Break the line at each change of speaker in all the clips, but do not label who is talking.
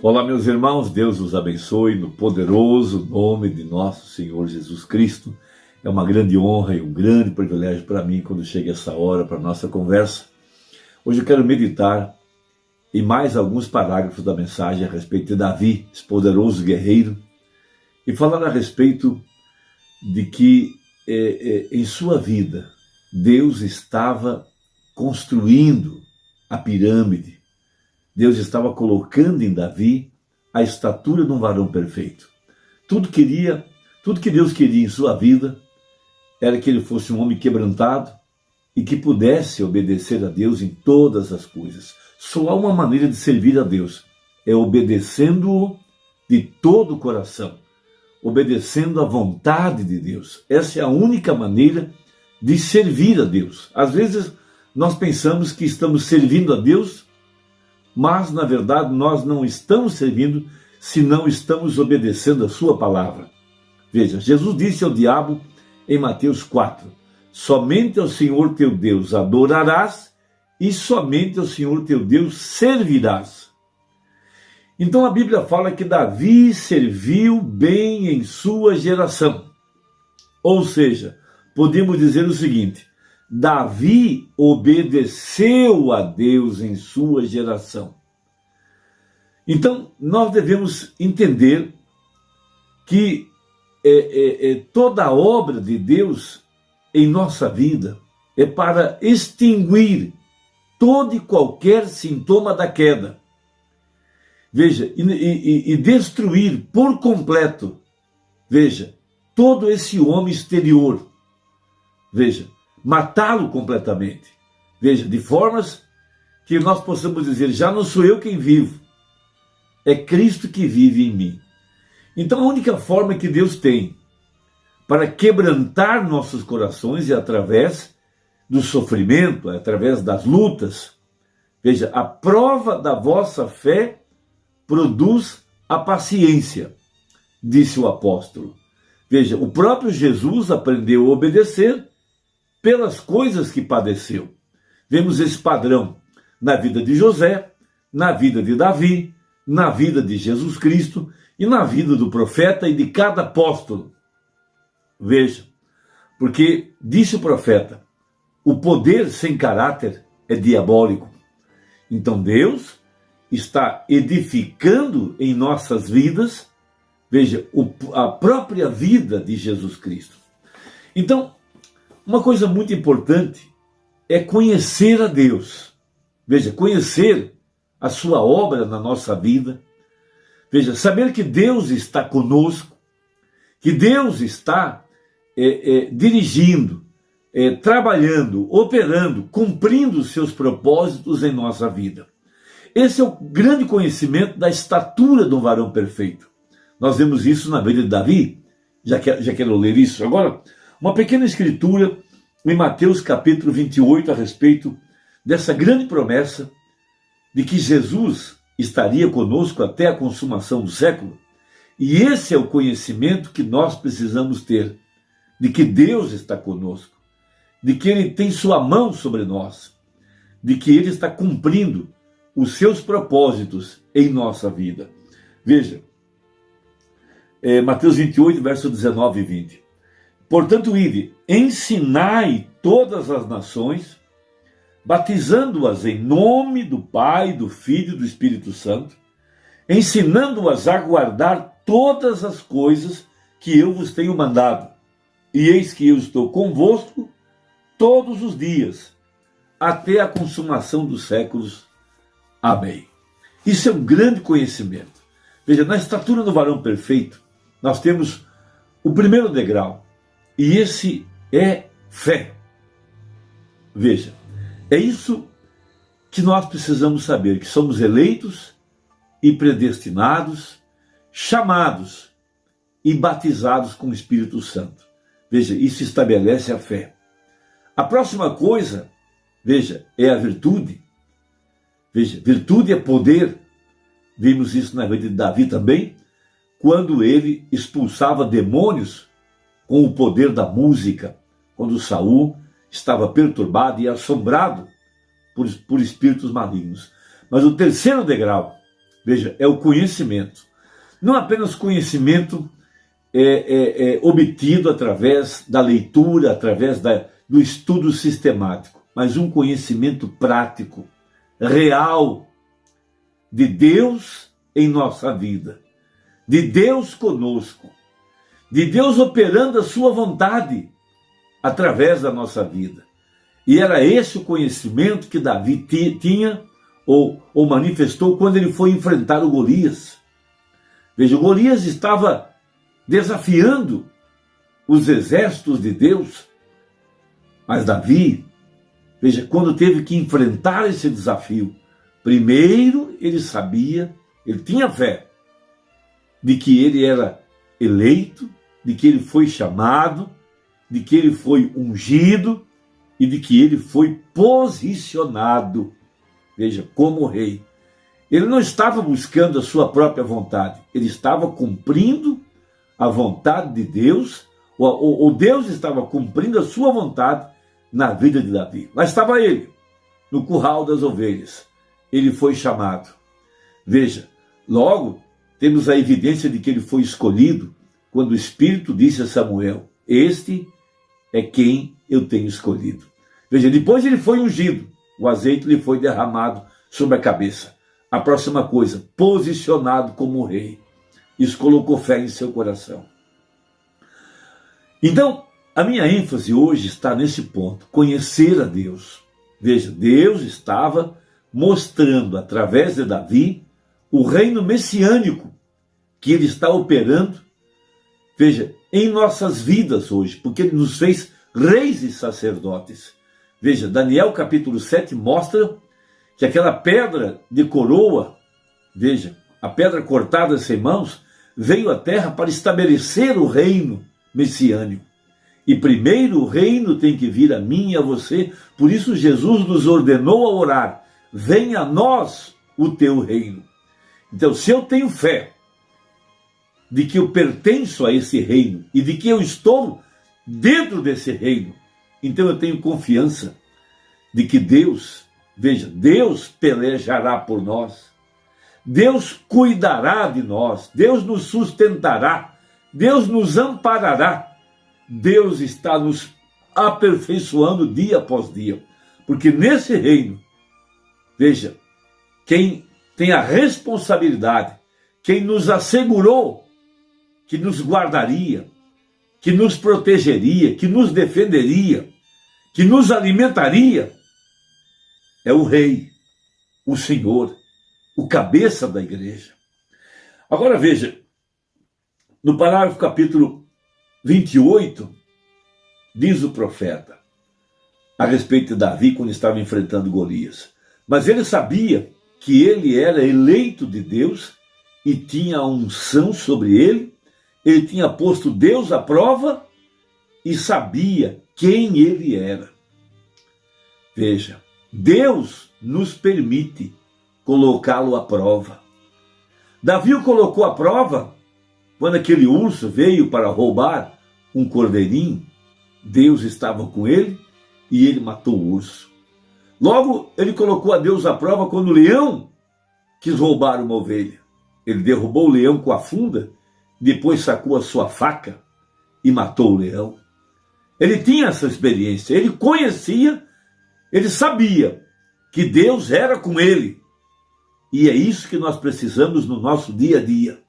Olá, meus irmãos, Deus os abençoe no poderoso nome de nosso Senhor Jesus Cristo. É uma grande honra e um grande privilégio para mim quando chega essa hora para a nossa conversa. Hoje eu quero meditar em mais alguns parágrafos da mensagem a respeito de Davi, esse poderoso guerreiro, e falar a respeito de que em sua vida Deus estava construindo a pirâmide. Deus estava colocando em Davi a estatura de um varão perfeito. Tudo que Deus queria em sua vida era que ele fosse um homem quebrantado e que pudesse obedecer a Deus em todas as coisas. Só há uma maneira de servir a Deus, é obedecendo-o de todo o coração, obedecendo à vontade de Deus. Essa é a única maneira de servir a Deus. Às vezes nós pensamos que estamos servindo a Deus, mas, na verdade, nós não estamos servindo se não estamos obedecendo a sua palavra. Veja, Jesus disse ao diabo em Mateus 4, somente ao Senhor teu Deus adorarás e somente ao Senhor teu Deus servirás. Então a Bíblia fala que Davi serviu bem em sua geração. Ou seja, podemos dizer o seguinte, Davi obedeceu a Deus em sua geração. Então, nós devemos entender que toda a obra de Deus em nossa vida é para extinguir todo e qualquer sintoma da queda. Veja, e destruir por completo, veja, todo esse homem exterior. Veja, matá-lo completamente. Veja, de formas que nós possamos dizer, já não sou eu quem vivo, é Cristo que vive em mim. Então a única forma que Deus tem para quebrantar nossos corações é através do sofrimento, é através das lutas. Veja, a prova da vossa fé produz a paciência, disse o apóstolo. Veja, o próprio Jesus aprendeu a obedecer pelas coisas que padeceu. Vemos esse padrão na vida de José, na vida de Davi, na vida de Jesus Cristo e na vida do profeta e de cada apóstolo. Veja, porque disse o profeta, o poder sem caráter é diabólico. Então Deus está edificando em nossas vidas, veja, a própria vida de Jesus Cristo. Então, uma coisa muito importante é conhecer a Deus. Veja, conhecer a sua obra na nossa vida. Veja, saber que Deus está conosco, que Deus está dirigindo, trabalhando, operando, cumprindo os seus propósitos em nossa vida. Esse é o grande conhecimento da estatura de um varão perfeito. Nós vemos isso na vida de Davi. Já quero ler isso agora. Uma pequena escritura em Mateus capítulo 28 a respeito dessa grande promessa de que Jesus estaria conosco até a consumação do século. E esse é o conhecimento que nós precisamos ter, de que Deus está conosco, de que Ele tem sua mão sobre nós, de que Ele está cumprindo os seus propósitos em nossa vida. Veja, Mateus 28, verso 19 e 20. Portanto, ide, ensinai todas as nações, batizando-as em nome do Pai, do Filho e do Espírito Santo, ensinando-as a guardar todas as coisas que eu vos tenho mandado. E eis que eu estou convosco todos os dias, até a consumação dos séculos. Amém. Isso é um grande conhecimento. Veja, na estatura do varão perfeito, nós temos o primeiro degrau, e esse é fé. Veja, é isso que nós precisamos saber, que somos eleitos e predestinados, chamados e batizados com o Espírito Santo. Veja, isso estabelece a fé. A próxima coisa, veja, é a virtude. Veja, virtude é poder. Vimos isso na vida de Davi também, quando ele expulsava demônios com o poder da música, quando Saul estava perturbado e assombrado por espíritos malignos. Mas o terceiro degrau Veja, é o conhecimento. Não apenas conhecimento obtido através da leitura, através do estudo sistemático, mas um conhecimento prático, real, de Deus em nossa vida, de Deus conosco, de Deus operando a sua vontade através da nossa vida. E era esse o conhecimento que Davi tinha ou manifestou quando ele foi enfrentar o Golias. Veja, o Golias estava desafiando os exércitos de Deus, mas Davi, veja, quando teve que enfrentar esse desafio, primeiro ele sabia, ele tinha fé de que ele era eleito, de que ele foi chamado, de que ele foi ungido e de que ele foi posicionado, veja, como rei. Ele não estava buscando a sua própria vontade, ele estava cumprindo a vontade de Deus, ou Deus estava cumprindo a sua vontade na vida de Davi. Lá estava ele, no curral das ovelhas. Ele foi chamado. Veja, logo temos a evidência de que ele foi escolhido quando o Espírito disse a Samuel: este é quem eu tenho escolhido. Veja, depois ele foi ungido, o azeite lhe foi derramado sobre a cabeça. A próxima coisa, posicionado como rei. Isso colocou fé em seu coração. Então, a minha ênfase hoje está nesse ponto, conhecer a Deus. Veja, Deus estava mostrando através de Davi o reino messiânico que ele está operando, veja, em nossas vidas hoje, porque ele nos fez reis e sacerdotes. Veja, Daniel capítulo 7 mostra que aquela pedra de coroa, veja, a pedra cortada sem mãos, veio à terra para estabelecer o reino messiânico. E primeiro o reino tem que vir a mim e a você, por isso Jesus nos ordenou a orar: venha a nós o teu reino. Então, se eu tenho fé de que eu pertenço a esse reino e de que eu estou dentro desse reino, então eu tenho confiança de que Deus, veja, Deus pelejará por nós, Deus cuidará de nós, Deus nos sustentará, Deus nos amparará, Deus está nos aperfeiçoando dia após dia, porque nesse reino, veja, quem tem a responsabilidade, quem nos assegurou que nos guardaria, que nos protegeria, que nos defenderia, que nos alimentaria, é o Rei, o Senhor, o cabeça da igreja. Agora veja, no parágrafo capítulo 28, diz o profeta a respeito de Davi quando estava enfrentando Golias. Mas ele sabia que ele era eleito de Deus e tinha a unção sobre ele tinha posto Deus à prova e sabia quem ele era. Veja, Deus nos permite colocá-lo à prova. Davi o colocou à prova quando aquele urso veio para roubar um cordeirinho. Deus estava com ele e ele matou o urso. Logo, ele colocou a Deus à prova quando o leão quis roubar uma ovelha. Ele derrubou o leão com a funda, depois sacou a sua faca e matou o leão. Ele tinha essa experiência, ele conhecia, ele sabia que Deus era com ele. E é isso que nós precisamos no nosso dia a dia.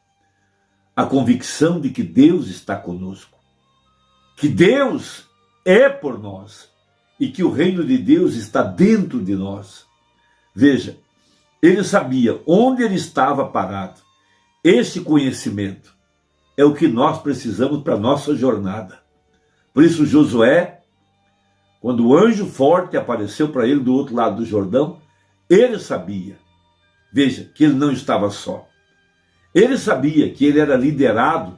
A convicção de que Deus está conosco, que Deus é por nós e que o reino de Deus está dentro de nós. Veja, ele sabia onde ele estava parado. Esse conhecimento é o que nós precisamos para a nossa jornada. Por isso Josué, quando o anjo forte apareceu para ele do outro lado do Jordão, ele sabia, veja, que ele não estava só. Ele sabia que ele era liderado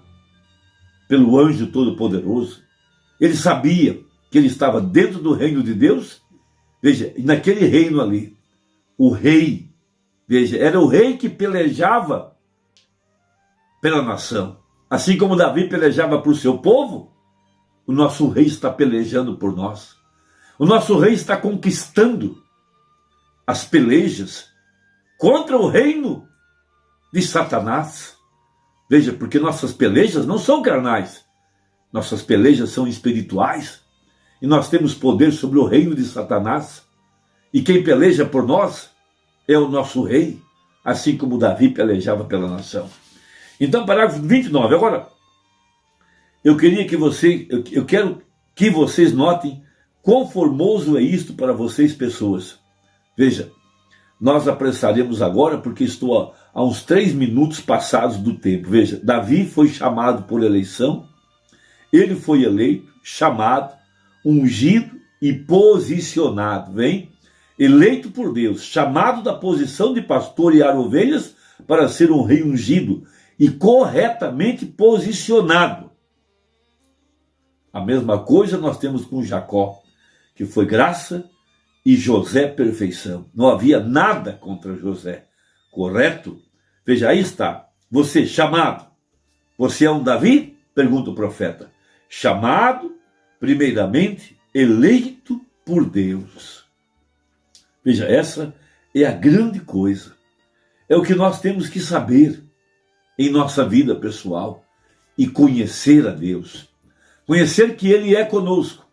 pelo anjo todo-poderoso. Ele sabia que ele estava dentro do reino de Deus. Veja, e naquele reino ali, o rei, veja, era o rei que pelejava pela nação. Assim como Davi pelejava por seu povo, o nosso rei está pelejando por nós. O nosso rei está conquistando as pelejas contra o reino de Satanás. Veja, porque nossas pelejas não são carnais, nossas pelejas são espirituais, e nós temos poder sobre o reino de Satanás, e quem peleja por nós é o nosso rei, assim como Davi pelejava pela nação. Então, parágrafo 29. Agora, eu quero que vocês notem quão formoso é isto para vocês, pessoas. Veja, nós apressaremos agora, porque estou a uns 3 minutos passados do tempo. Veja, Davi foi chamado por eleição, ele foi eleito, chamado, ungido e posicionado, vem? Eleito por Deus, chamado da posição de pastor e ovelhas para ser um rei ungido e corretamente posicionado. A mesma coisa nós temos com Jacó, que foi graça, e José perfeição. Não havia nada contra José, correto? Veja, aí está, você chamado. Você é um Davi? Pergunta o profeta. Chamado, primeiramente, eleito por Deus. Veja, essa é a grande coisa. É o que nós temos que saber em nossa vida pessoal e conhecer a Deus. Conhecer que Ele é conosco,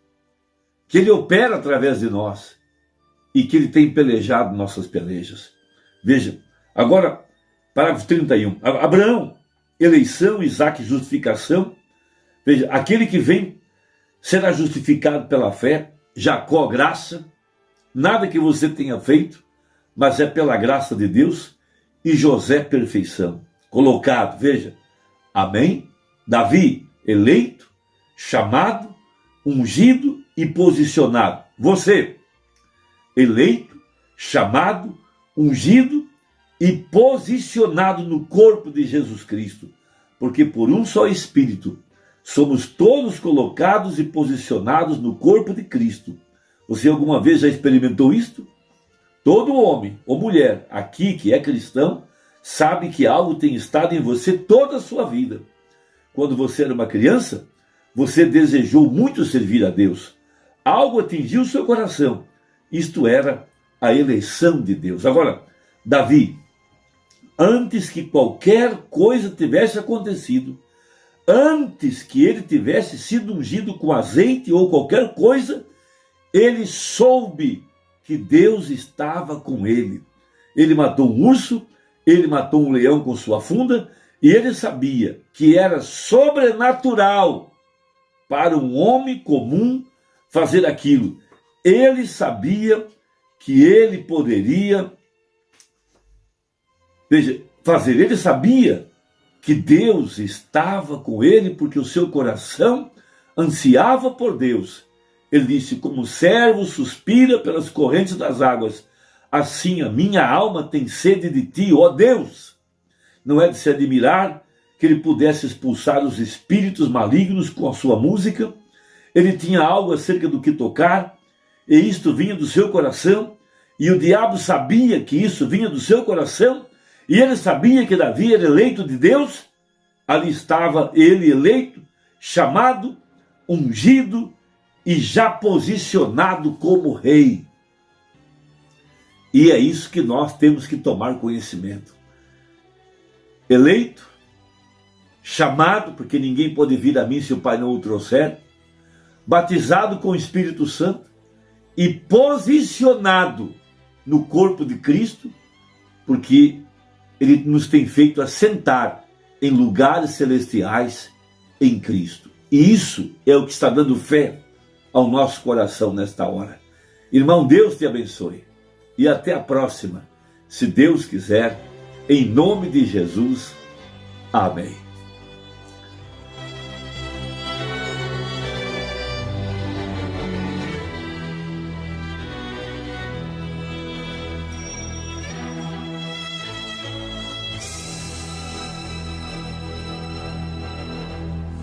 que Ele opera através de nós e que Ele tem pelejado nossas pelejas. Veja, agora, parágrafo 31. Abraão, eleição, Isaque, justificação. Veja, aquele que vem será justificado pela fé. Jacó, graça. Nada que você tenha feito, mas é pela graça de Deus. E José, perfeição. Colocado, veja, amém? Davi, eleito, chamado, ungido e posicionado. Você, eleito, chamado, ungido e posicionado no corpo de Jesus Cristo. Porque por um só Espírito somos todos colocados e posicionados no corpo de Cristo. Você alguma vez já experimentou isto? Todo homem ou mulher aqui que é cristão sabe que algo tem estado em você toda a sua vida. Quando você era uma criança, você desejou muito servir a Deus. Algo atingiu seu coração. Isto era a eleição de Deus. Agora, Davi, antes que qualquer coisa tivesse acontecido, antes que ele tivesse sido ungido com azeite ou qualquer coisa, ele soube que Deus estava com ele. Ele matou um urso, ele matou um leão com sua funda, e ele sabia que era sobrenatural para um homem comum fazer aquilo. Ele sabia que ele poderia, fazer. Ele sabia que Deus estava com ele, porque o seu coração ansiava por Deus. Ele disse, como o servo suspira pelas correntes das águas, assim a minha alma tem sede de ti, ó Deus. Não é de se admirar que ele pudesse expulsar os espíritos malignos com a sua música. Ele tinha algo acerca do que tocar, e isto vinha do seu coração, e o diabo sabia que isso vinha do seu coração, e ele sabia que Davi era eleito de Deus. Ali estava ele eleito, chamado, ungido e já posicionado como rei. E é isso que nós temos que tomar conhecimento. Eleito, chamado, porque ninguém pode vir a mim se o Pai não o trouxer, batizado com o Espírito Santo e posicionado no corpo de Cristo, porque Ele nos tem feito assentar em lugares celestiais em Cristo. E isso é o que está dando fé ao nosso coração nesta hora. Irmão, Deus te abençoe. E até a próxima, se Deus quiser, em nome de Jesus. Amém.